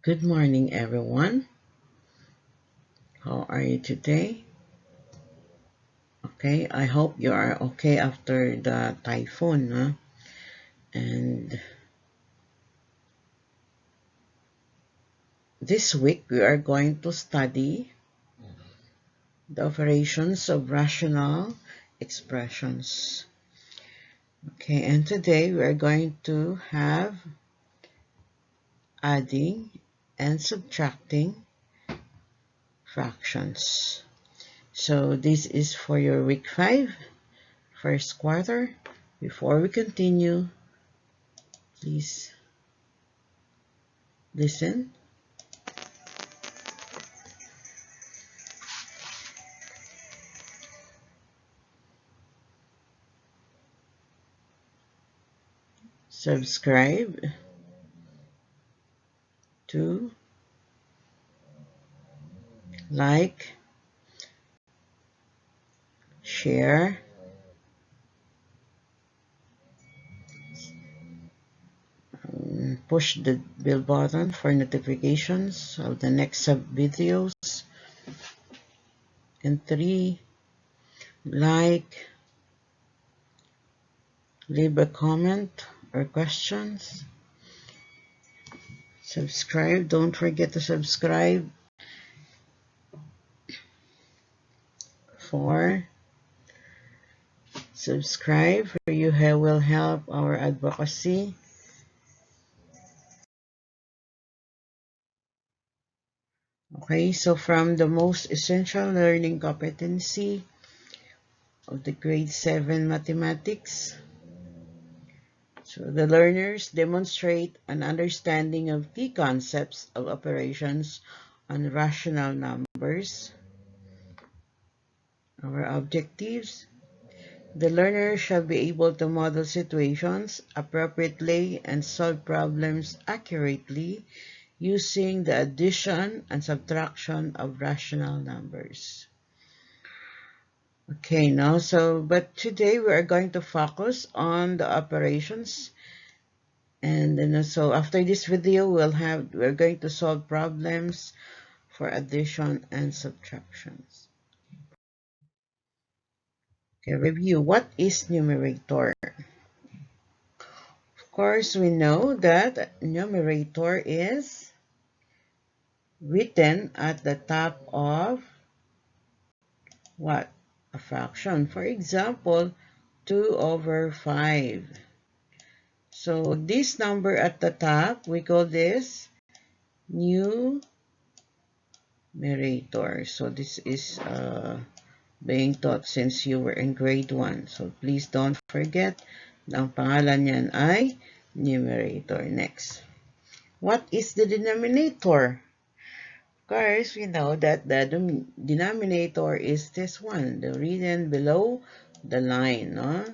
Good morning, everyone. How are you today? Okay, I hope you are okay after the typhoon. Huh? And this week we are going to study the operations of rational expressions. Okay, and today we are going to have adding and subtracting fractions. So this is for your week 5, first quarter. Before we continue, please listen. Subscribe to like, share, push the bell button for notifications of the next sub videos. And 3, like, leave a comment or questions. Subscribe, don't forget to subscribe. 4, subscribe for you will help our advocacy. Okay, so from the most essential learning competency of the grade 7 mathematics, so the learners demonstrate an understanding of key concepts of operations on rational numbers. Our objectives: the learner shall be able to model situations appropriately and solve problems accurately using the addition and subtraction of rational numbers. Okay, now but today we are going to focus on the operations. And then so after this video, we're going to solve problems for addition and subtractions. Okay, review. What is numerator? Of course, we know that numerator is written at the top of what? A fraction. For example, 2 over 5. So this number at the top, we call this numerator. So this is being taught since you were in grade 1. So please don't forget, ang pangalan niyan ay numerator. Next. What is the denominator? Of course, we know that the denominator is this one, the written below the line. No?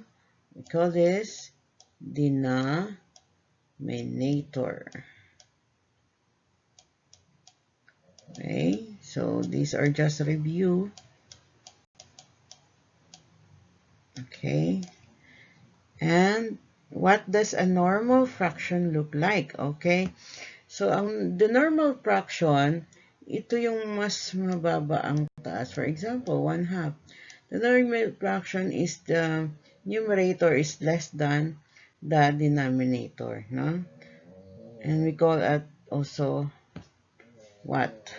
We call this denominator. Okay, so these are just a review. Okay, and what does a normal fraction look like? Okay, so the normal fraction, ito yung mas mababa ang taas. For example, 1/2. The normal fraction is the numerator is less than the denominator, no? And we call it also what?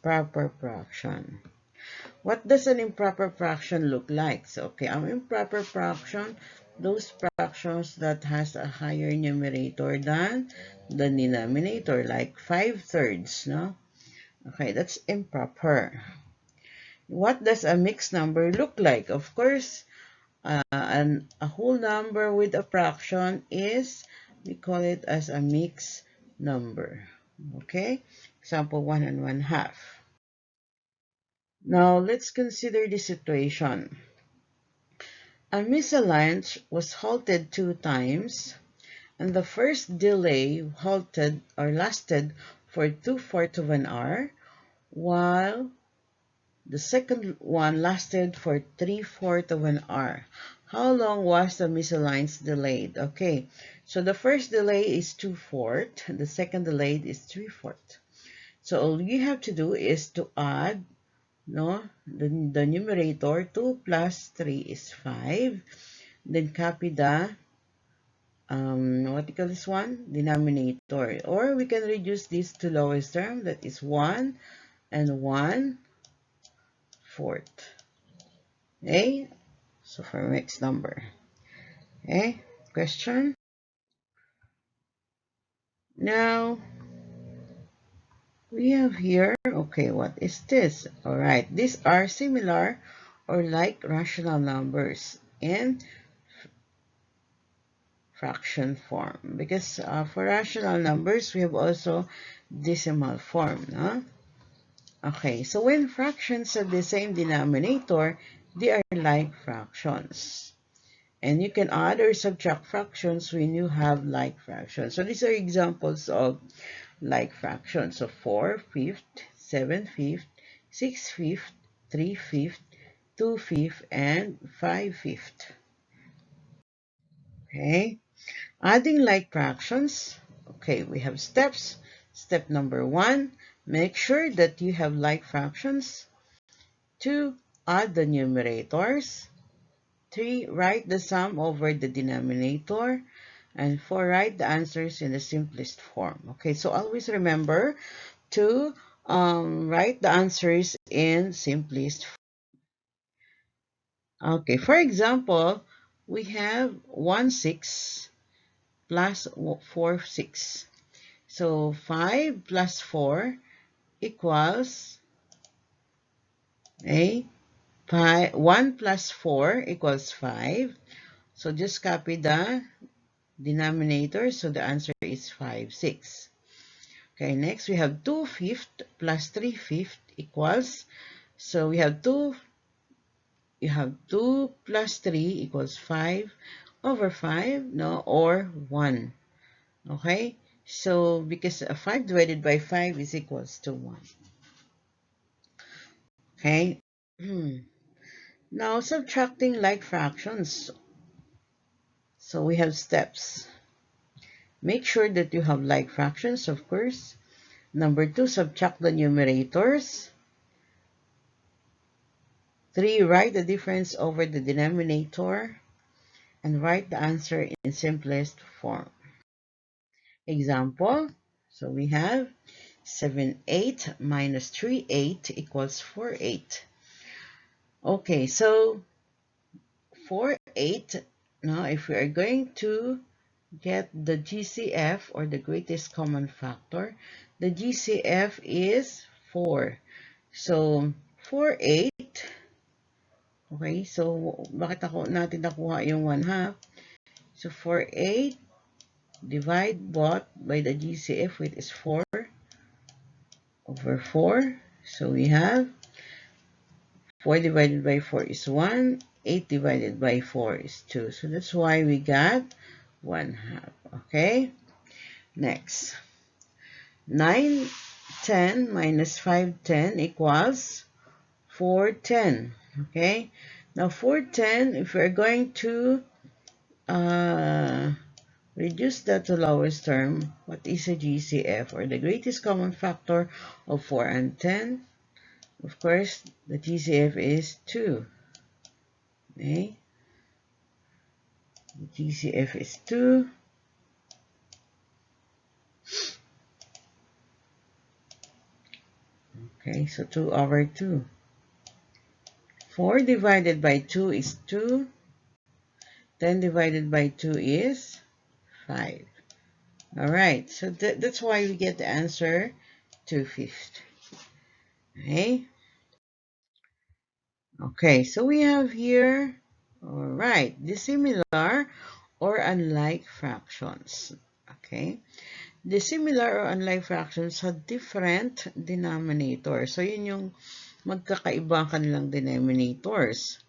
Proper fraction. What does an improper fraction look like? So, okay, an improper fraction, those fractions that has a higher numerator than the denominator, like 5/3, no? Okay, that's improper. What does a mixed number look like? Of course, a whole number with a fraction we call it as a mixed number. Okay, example 1 and 1/2. Now, let's consider the situation. A missile launch was halted 2 times, and the first delay halted or lasted for 2/4 of an hour, while the second one lasted for 3/4 of an hour. how long was the missiles delayed? Okay, so the first delay is 2/4, the second delay is 3/4. So all you have to do is to add, no, the numerator. 2 plus 3 is 5. Then copy the, what do you call this one? Denominator. Or we can reduce this to lowest term, that is 1 and 1/4. Okay, so for next number. Okay, question. Now, we have here, okay, what is this? All right, these are similar or like rational numbers in fraction form, because for rational numbers we have also decimal form, no? Okay, so when fractions have the same denominator, they are like fractions. And you can add or subtract fractions when you have like fractions. So these are examples of like fractions. So 4/5, 7/5, 6/5, 3/5, 2/5, and 5/5. Okay, adding like fractions. Okay, we have steps. Step number 1, make sure that you have like fractions. 2, add the numerators. 3, write the sum over the denominator. And 4, write the answers in the simplest form. Okay, so always remember to write the answers in simplest form. Okay, for example, we have 1/6 plus 4/6. So 5 plus 4 equals 1 plus 4 equals 5. So just copy the denominator. So the answer is 5/6. Okay, next we have 2/5 plus 3/5 equals, so we have 2, you have 2 plus 3 equals 5/5, no, or 1. Okay, so because 5 divided by 5 is equals to 1. Okay, now subtracting like fractions. So we have steps. Make sure that you have like fractions, of course. Number 2, subtract the numerators. 3, write the difference over the denominator. And write the answer in simplest form. Example, so we have 7/8 minus 3/8 equals 4/8. Okay, so 4/8, now if we are going to get the GCF, or the greatest common factor, the GCF is 4. So 4/8, okay, so bakit natin nakuha yung 1/2? So 4/8, divide both by the GCF, which is 4/4. So we have 4 divided by 4 is 1. 8 divided by 4 is 2. So that's why we got 1/2. Okay? Next. 9/10 minus 5/10 equals 4/10. Okay? Now 4/10, if we're going to reduce that to lowest term, what is a GCF, or the greatest common factor of 4 and 10? Of course, the GCF is 2. Okay? The GCF is 2. Okay, so 2/2. 4 divided by 2 is 2. 10 divided by 2 is 5. Alright, so that's why we get the answer 2/5. Okay? Okay, so we have here, alright, dissimilar or unlike fractions. Okay? Dissimilar or unlike fractions have different denominators. So, yun yung magkakaiba kanilang denominators.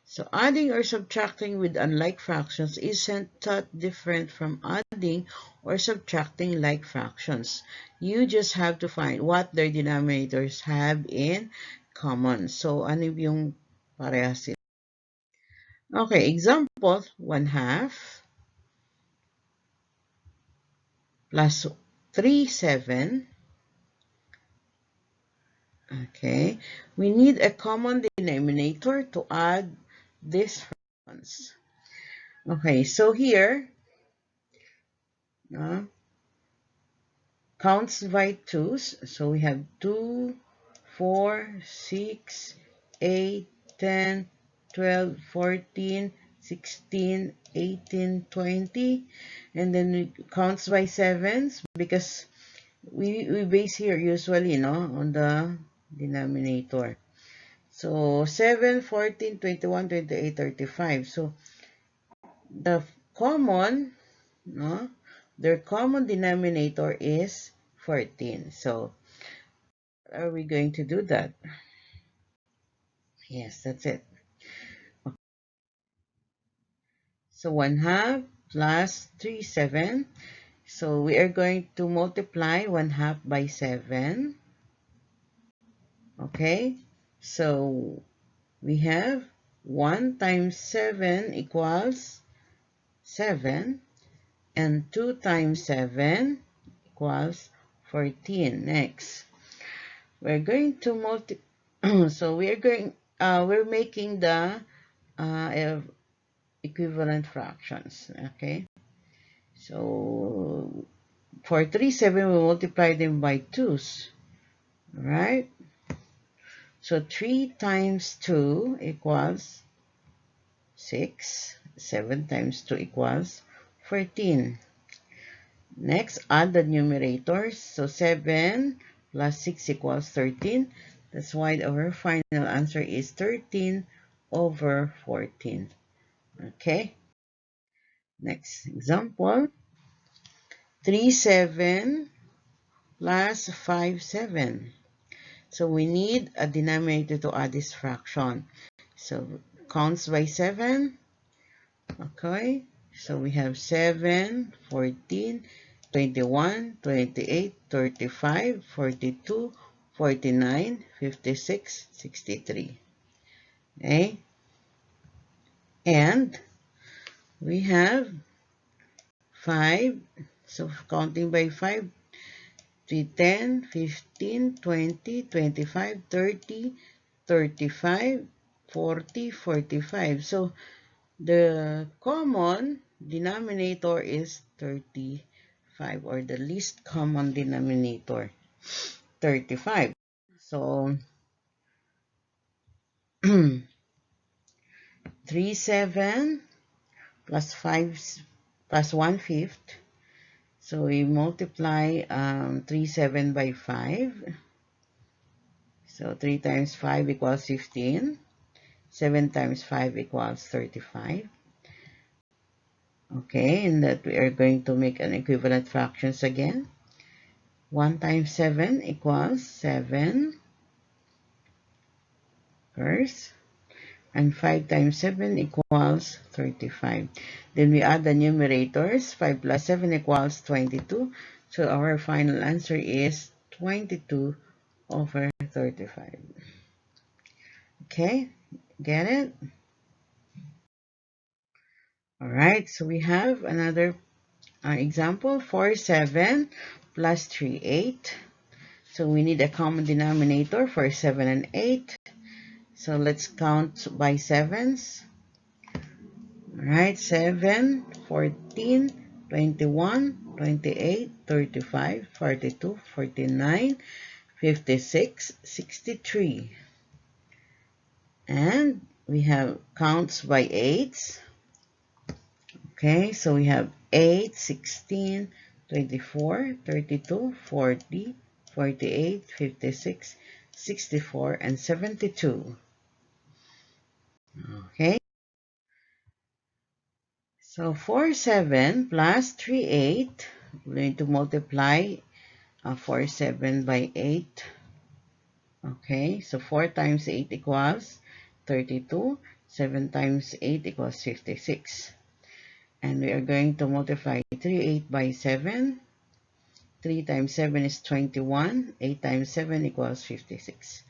So, adding or subtracting with unlike fractions isn't that different from adding or subtracting like fractions. You just have to find what their denominators have in common. So, ano yung parehas sila? Okay, example, 1/2 plus 3/7. Okay, we need a common denominator to add these fractions. Okay, so here, uh, counts by twos. So we have 2, 4, 6, 8, 10, 12, 14, 16, 18, 20. And then we counts by sevens because we base here usually, on the denominator. So 7, 14, 21, 28, 35. So the common, no, their common denominator is 14. So are we going to do that? Yes, that's it. So 1/2 plus 3/7. So we are going to multiply 1/2 by 7. Okay, so we have 1 times 7 equals 7, and 2 times 7 equals 14. Next, we're going to so we're making the equivalent fractions. Okay, so for 3/7 we multiply them by 2's, right? So 3 times 2 equals 6. 7 times 2 equals 14. Next, add the numerators. So 7 plus 6 equals 13. That's why our final answer is 13 over 14. Okay. Next example. 3/7 plus 5/7. So we need a denominator to add this fraction. So counts by 7. Okay. So we have 7, 14, 21, 28, 35, 42, 49, 56, 63. Okay. And we have 5. So counting by 5, 10, 15, 20, 25, 30, 35, 40, 45. So the common denominator is 35, or the least common denominator, 35. So 3/7 plus 5 plus 1/5. So we multiply 3/7 by 5. So 3 times 5 equals 15. 7 times 5 equals 35. Okay, and that we are going to make an equivalent fractions again. 1 times 7 equals 7 first. And 5 times 7 equals 35. Then we add the numerators. 5 plus 7 equals 22. So our final answer is 22 over 35. Okay, get it? All right, so we have another example. 4/7 plus 3/8. So we need a common denominator for 7 and 8. So let's count by sevens. All right, 7, 14, 21, 28, 35, 42, 49, 56, 63. And we have counts by eights. Okay, so we have 8, 16, 24, 32, 40, 48, 56, 64, and 72. Okay, so 4/7 plus 3/8, we're going to multiply 4/7 by 8. Okay, so 4 times 8 equals 32. 7 times 8 equals 56. And we are going to multiply 3/8 by 7. 3 times 7 is 21. 8 times 7 equals 56.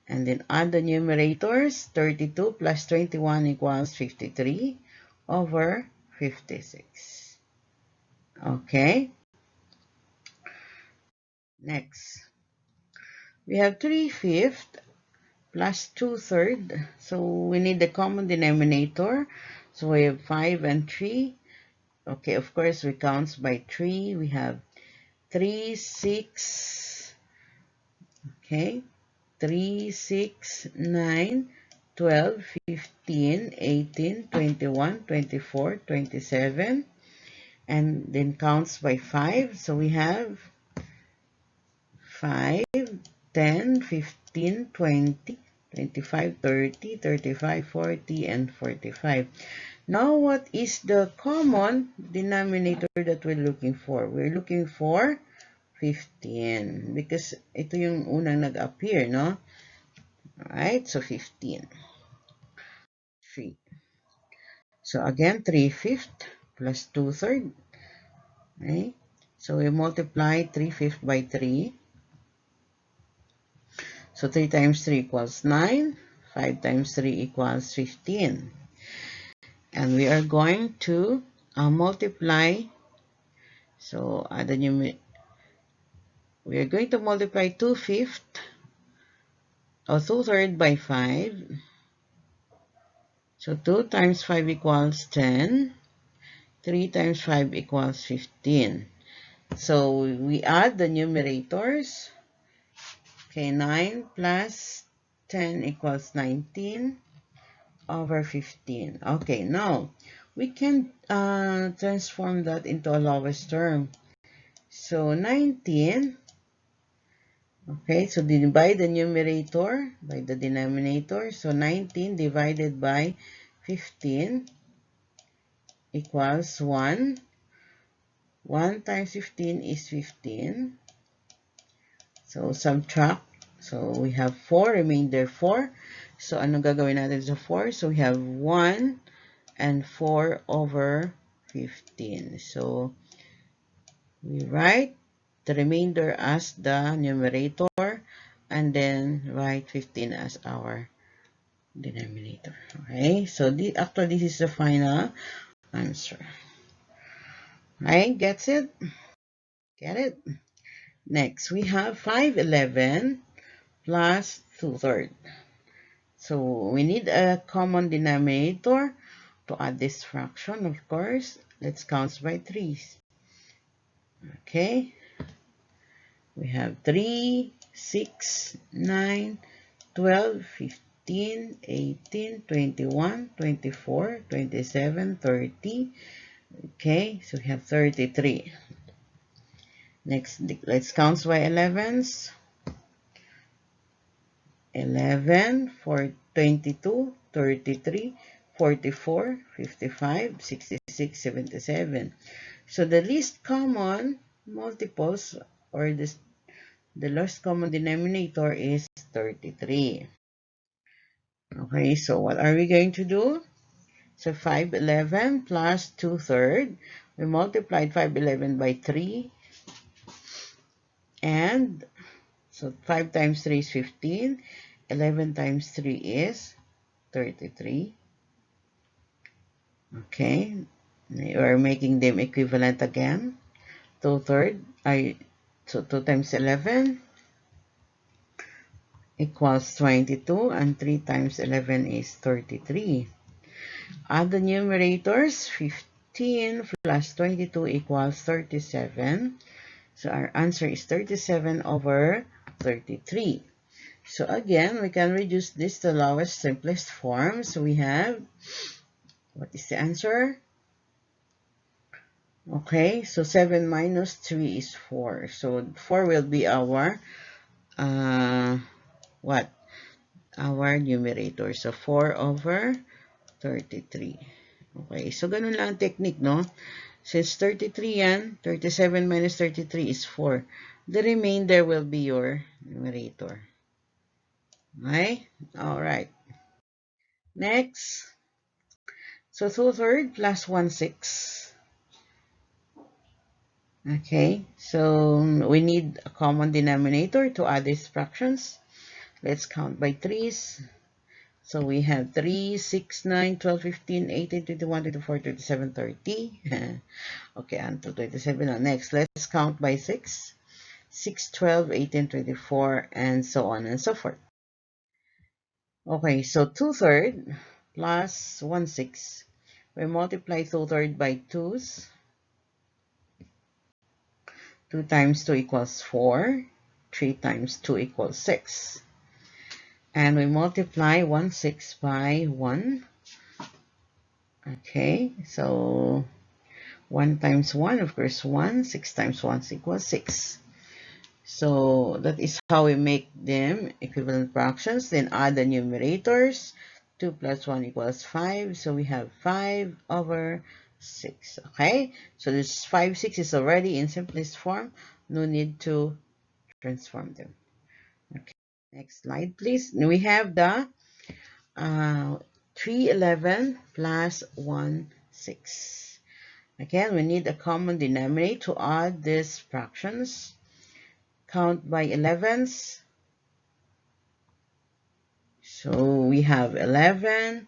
And then add the numerators. 32 plus 21 equals 53 over 56. Okay. Next. We have 3/5 plus 2/3. So we need the common denominator. So we have 5 and 3. Okay, of course, we count by 3. We have 3, 6. Okay. 3, 6, 9, 12, 15, 18, 21, 24, 27, and then counts by 5. So we have 5, 10, 15, 20, 25, 30, 35, 40, and 45. Now, what is the common denominator that we're looking for? We're looking for 15 because ito yung unang nag-appear, no? Alright, so 15. 3. So again, 3/5 plus 2/3. Okay? So we multiply 3/5 by 3. So 3 times 3 equals 9. 5 times 3 equals 15. And we are going to multiply. So we are going to multiply 2/5 or 2/3 by 5. So 2 times 5 equals 10. 3 times 5 equals 15. So we add the numerators. Okay, 9 plus 10 equals 19 over 15. Okay, now we can transform that into a lowest term. So 19, okay, so divide the numerator by the denominator. So 19 divided by 15 equals 1. 1 times 15 is 15. So subtract. So we have 4, remainder 4. So anong gagawin natin sa 4? So we have 1 and 4 over 15. So we write the remainder as the numerator and then write 15 as our denominator. Okay, so actually this is the final answer. Right, gets it? Get it? Next, we have 5/11 plus 2/3. So we need a common denominator to add this fraction, of course. Let's count by 3s. Okay. We have 3, 6, 9, 12, 15, 18, 21, 24, 27, 30. Okay, so we have 33. Next, let's count by 11s. 11, 4, 22, 33, 44, 55, 66, 77. So the least common multiples or the lowest common denominator is 33. Okay, so what are we going to do? So 5/11 plus 2/3. We multiplied 5/11 by 3. And so 5 times 3 is 15. 11 times 3 is 33. Okay, we are making them equivalent again. 2/3, so 2 times 11 equals 22, and 3 times 11 is 33. Add the numerators. 15 plus 22 equals 37. So our answer is 37 over 33. So again, we can reduce this to lowest simplest form. So we have, what is the answer? Okay, so 7 minus 3 is 4. So 4 will be our, what? Our numerator. So 4 over 33. Okay, so ganun lang ang technique, no? Since 33 yan, 37 minus 33 is 4. The remainder will be your numerator. Okay? Alright. Next. So 2/3 plus 1/6. Okay, so we need a common denominator to add these fractions. Let's count by threes. So we have 3, 6, 9, 12, 15, 18, 21, 24, 27, 30. Okay, until 27. Now next, let's count by 6. 6, 12, 18, 24, and so on and so forth. Okay, so 2/3 plus 1/6. We multiply 2/3 by 2's. 2 times 2 equals 4. 3 times 2 equals 6. And we multiply 1/6 by 1. Okay, so 1 times 1, of course, 1. 6 times 1 equals 6. So that is how we make them equivalent fractions. Then add the numerators. 2 plus 1 equals 5. So we have 5 over 6. Okay, so this 5, 6 is already in simplest form. No need to transform them. Okay, next slide, please. We have the 311 plus 1, 6. Again, we need a common denominator to add these fractions. Count by 11s. So we have 11,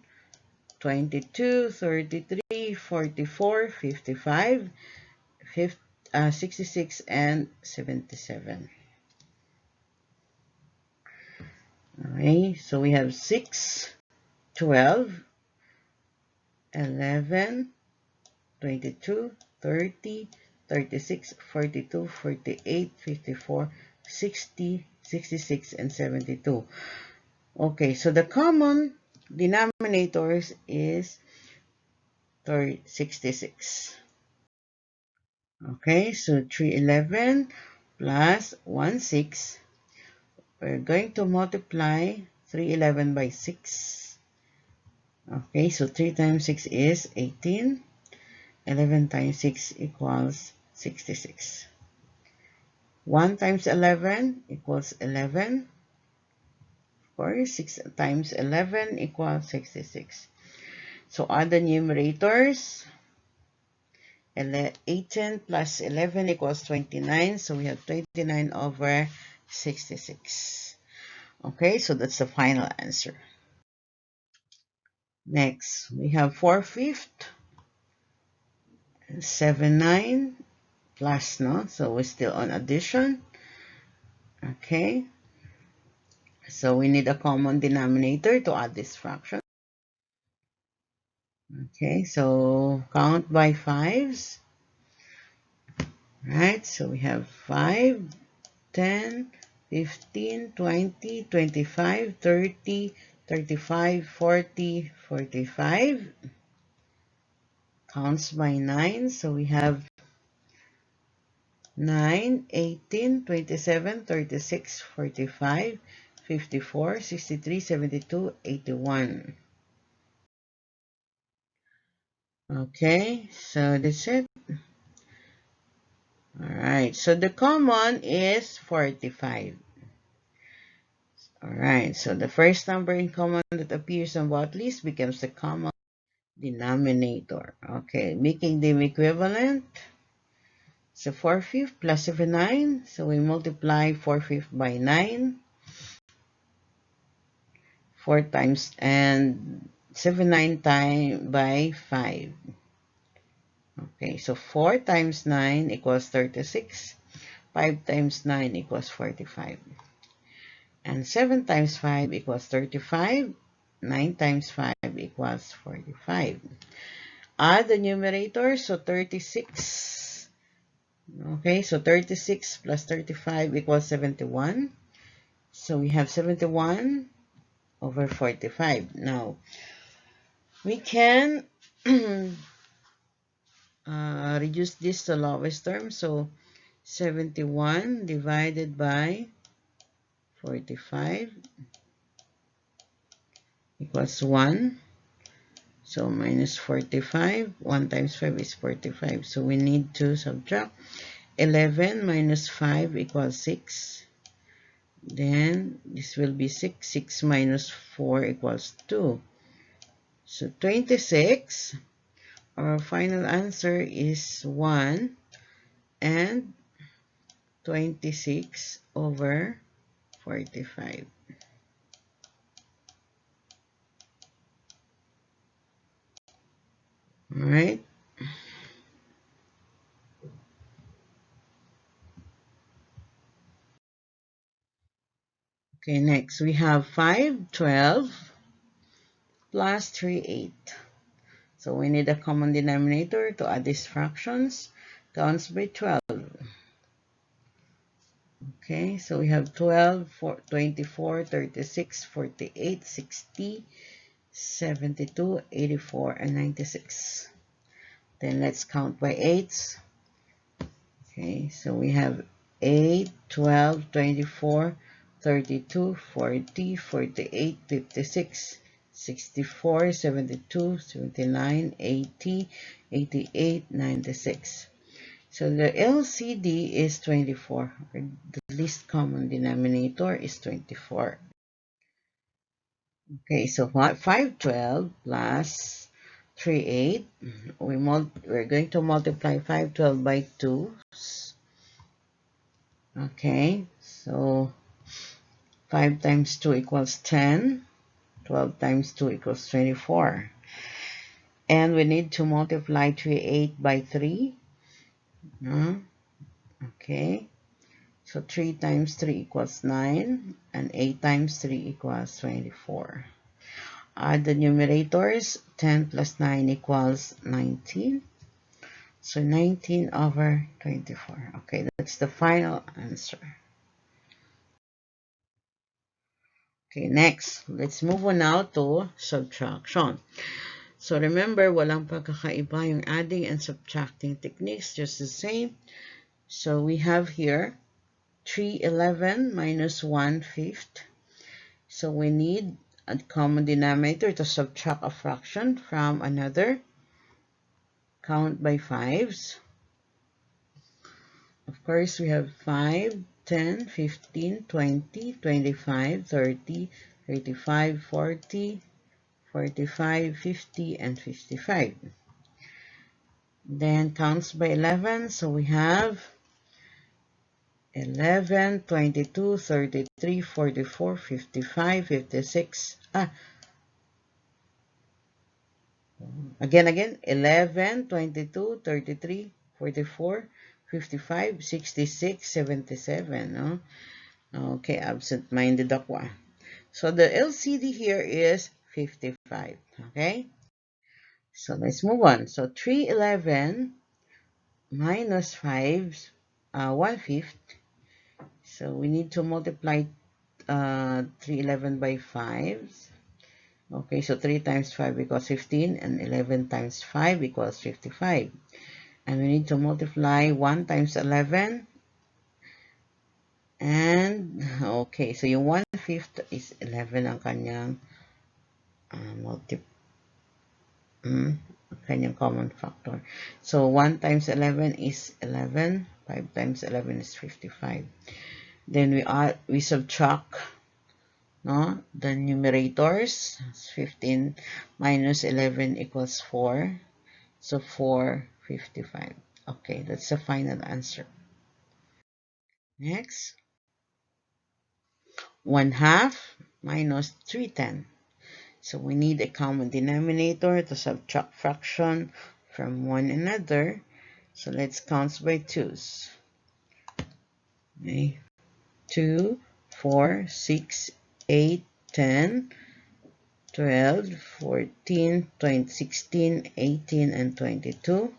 22, 33, 44, 55, 66, and 77. Okay, so we have 6, 12, 11, 22, 30, 36, 42, 48, 54, 60, 66, and 72. Okay, so the common denominators is 66. Okay, so 311 plus 16. We're going to multiply 311 by 6. Okay, so 3 times 6 is 18. 11 times 6 equals 66. 1 times 11 equals 11. Of course, 6 times 11 equals 66. So add the numerators. 18 plus 11 equals 29. So we have 29 over 66. Okay, so that's the final answer. Next, we have 4/5, 7/9 plus, no? So we're still on addition. Okay, so we need a common denominator to add this fraction. Okay, so count by 5s. Right, so we have 5, 10, 15, 20, 25, 30, 35, 40, 45. Counts by 9, so we have 9, 18, 27, 36, 45, 54, 63, 72, 81. Okay, so that's it. Alright, so the common is 45. Alright, so the first number in common that appears on both lists becomes the common denominator. Okay, making them equivalent. So 4/5 plus 7/9. So we multiply 4/5 by 9. 4 times and 7/9 times by 5. Okay, so 4 times 9 equals 36. 5 times 9 equals 45. And 7 times 5 equals 35. 9 times 5 equals 45. Add the numerator, so 36. Okay, so 36 plus 35 equals 71. So we have 71 over 45. Now, we can reduce this to lowest term. So 71 divided by 45 equals 1. So minus 45. 1 times 5 is 45. So we need to subtract. 11 minus 5 equals 6. Then this will be 6. 6 minus 4 equals 2. So 26. Our final answer is 1 and 26 over 45. All right. Okay, next we have 512 plus 38. So we need a common denominator to add these fractions. Counts by 12. Okay, so we have 12, 24, 36, 48, 60, 72, 84, and 96. Then let's count by 8s. Okay, so we have 8, 12, 24, 32, 40, 48, 56, 64, 72, 79, 80, 88, 96. So the LCD is 24. The least common denominator is 24. Okay, so 512 plus 38. We're going to multiply 512 by 2. Okay, so 5 times 2 equals 10. 12 times 2 equals 24. And we need to multiply 38 by 3. Okay, so 3 times 3 equals 9. And 8 times 3 equals 24. Add the numerators. 10 plus 9 equals 19. So 19 over 24. Okay, that's the final answer. Okay, next, let's move on now to subtraction. So remember, walang pagkakaiba yung adding and subtracting techniques, just the same. So we have here 311 minus 1/5. So we need a common denominator to subtract a fraction from another. Count by 5s. Of course, we have 5, 10, 15, 20, 25, 30, 35, 40, 45, 50, and 55. Then counts by 11, so we have 11, 22, 33, 44, 55, 56. Again, 11, 22, 33, 44, 55, 66, 77. No? Okay, absent-minded ako. So the LCD here is 55. Okay? So let's move on. So 311 minus 5, 1/5. So we need to multiply 311 by 5. Okay, so 3 times 5 equals 15, and 11 times 5 equals 55. And we need to multiply 1 times 11. And, okay, so yung 1/5 is 11 ang kanyang kanyang common factor. So 1 times 11 is 11. 5 times 11 is 55. Then we subtract the numerators. 15 minus 11 equals 4. So 455. Okay, that's the final answer. Next, 1/2 minus 3/10. So we need a common denominator to subtract fraction from one another. So let's count by 2s. Okay. 2, 4, 6, 8, 10, 12, 14, 20, 16, 18, and 22.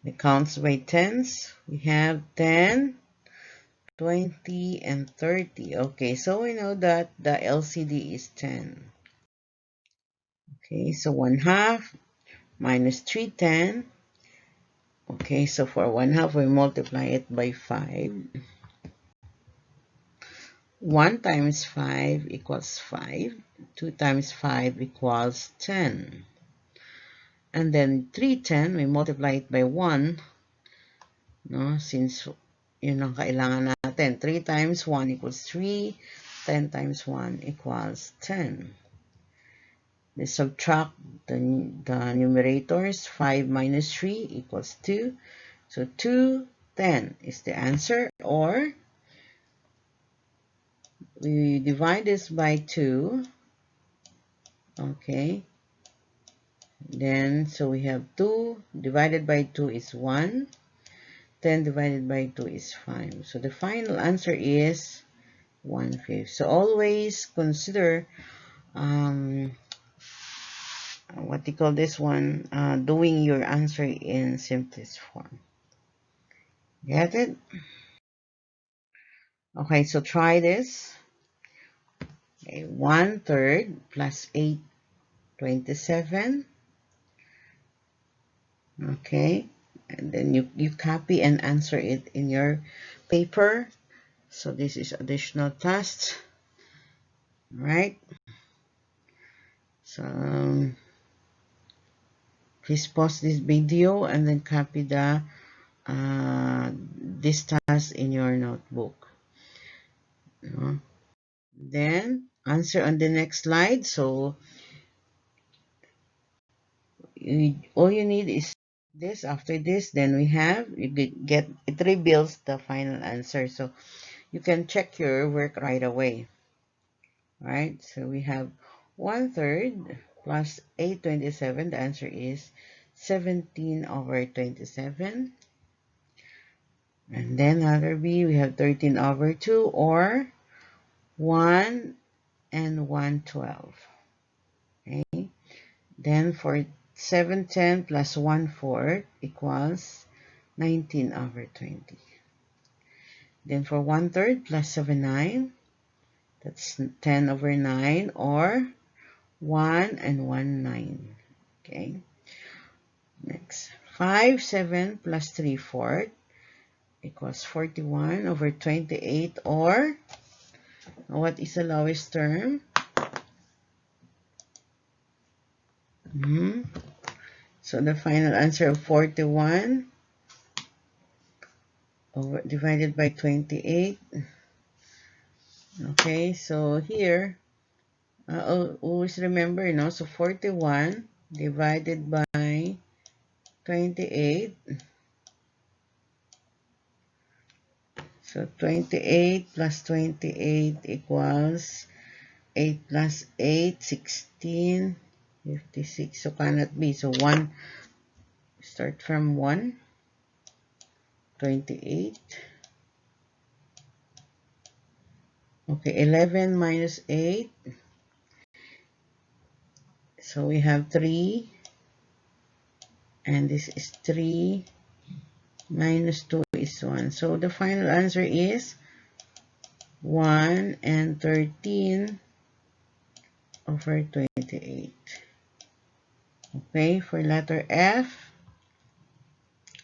The counts by tens. We have 10, 20, and 30. Okay, so we know that the LCD is 10. Okay, so 1/2 minus 3/10. Okay, so for 1/2, we multiply it by 5. 1 times 5 equals 5. 2 times 5 equals 10. And then 3/10, we multiply it by 1. No? Since yun ang kailangan natin. 3 times 1 equals 3. 10 times 1 equals 10. Let's subtract the numerators. 5 minus 3 equals 2. So 2, 10 is the answer. Or we divide this by 2. Okay. Then, so we have 2 divided by 2 is 1. 10 divided by 2 is 5. So the final answer is 1/5. So always consider what you call this one, doing your answer in simplest form. Get it? Okay, so try this. Okay, 1/3 plus 8/27. Okay, and then you copy and answer it in your paper. So this is additional test, right? So please pause this video and then copy this task in your notebook. Then answer on the next slide. So all you need is this. After this, then you get it reveals the final answer. So you can check your work right away. Right? So we have 1/3 plus 8/27. The answer is 17/27. And then letter B, we have 13/2 or 1 and 1/12. Okay. Then for 7/10 plus 1/4 equals 19/20. Then for 1/3 plus 7/9, that's 10/9 or 1 and 1/9. Okay. Next, 5/7 plus 3/4 equals 41/28, or what is the lowest term? So the final answer of 41 divided by 28. Okay, so here, always remember, so 41 divided by 28. So 28 plus 28 equals 8 plus 8, 16, 56. So cannot be. So 1, start from 1, 28. Okay, 11 minus 8. So we have 3. And this is 3 minus 2 is 1. So the final answer is 1 and 13/28. Okay, for letter F,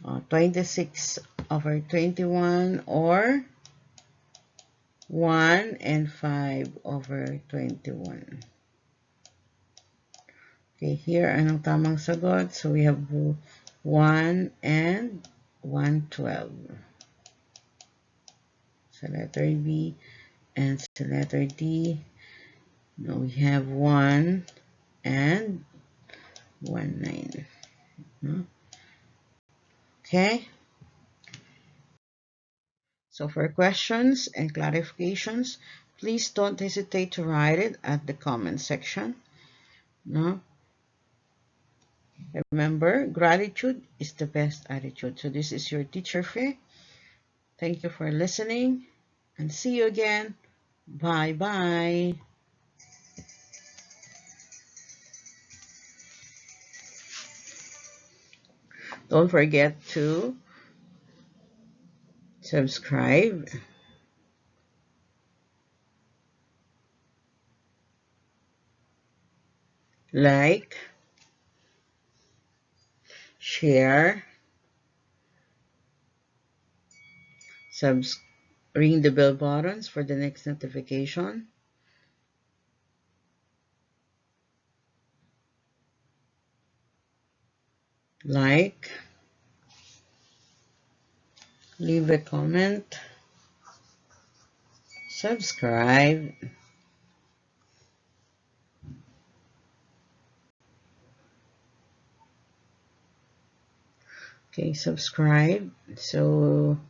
26/21 or 1 and 5/21. Okay, here anong tamang sagot? So we have 1 and 1/12. So letter B and so letter D. Now we have 1 and 1/9. Okay. So for questions and clarifications, please don't hesitate to write it at the comment section. No? Remember, gratitude is the best attitude. So this is your teacher Faye. Thank you for listening and see you again. Bye bye. Don't forget to subscribe, like, share, ring the bell buttons for the next notification. Like, leave a comment, subscribe. Okay, subscribe. So